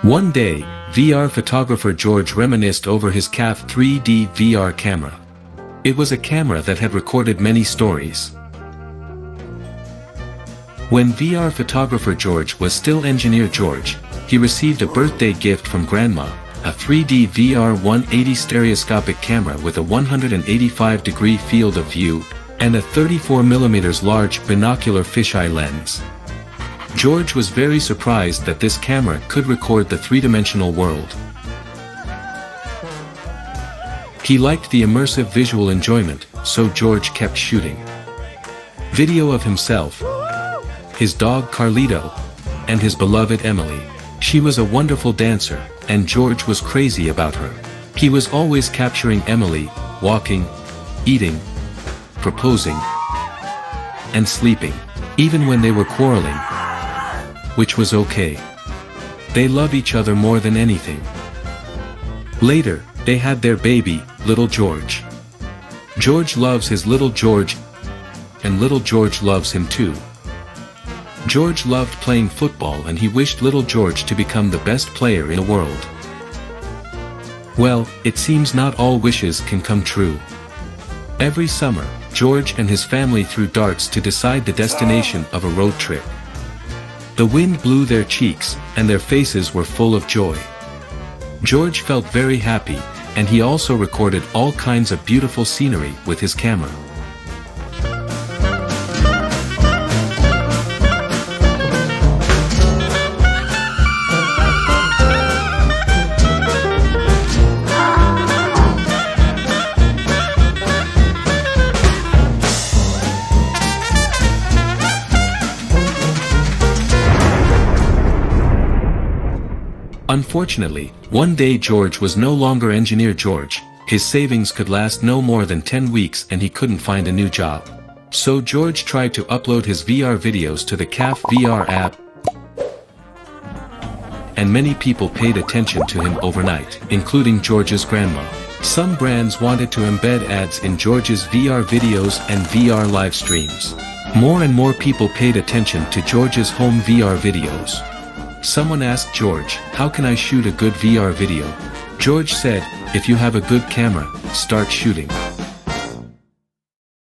One day, VR photographer George reminisced over his CAF 3D VR camera. It was a camera that had recorded many stories. When VR photographer George was still Engineer George, he received a birthday gift from Grandma, a 3D VR180 stereoscopic camera with a 185-degree field of view, and a 34mm large binocular fisheye lens. George was very surprised that this camera could record the three-dimensional world. He liked the immersive visual enjoyment, so George kept shooting video of himself, his dog Carlito, and his beloved Emily. She was a wonderful dancer, and George was crazy about her. He was always capturing Emily, walking, eating, proposing, and sleeping, even when they were quarreling, which was okay. They love each other more than anything. Later, they had their baby, little George. George loves his little George, and little George loves him too. George loved playing football and he wished little George to become the best player in the world. Well, it seems not all wishes can come true. Every summer, George and his family threw darts to decide the destination of a road trip. The wind blew their cheeks, and their faces were full of joy. George felt very happy, and he also recorded all kinds of beautiful scenery with his camera. Unfortunately, one day George was no longer Engineer George. His savings could last no more than 10 weeks and he couldn't find a new job. So George tried to upload his VR videos to the CAF VR app, and many people paid attention to him overnight, including George's grandma. Some brands wanted to embed ads in George's VR videos and VR live streams. More and more people paid attention to George's home VR videos. Someone asked George, "How can I shoot a good VR video?" George said, "If you have a good camera, start shooting."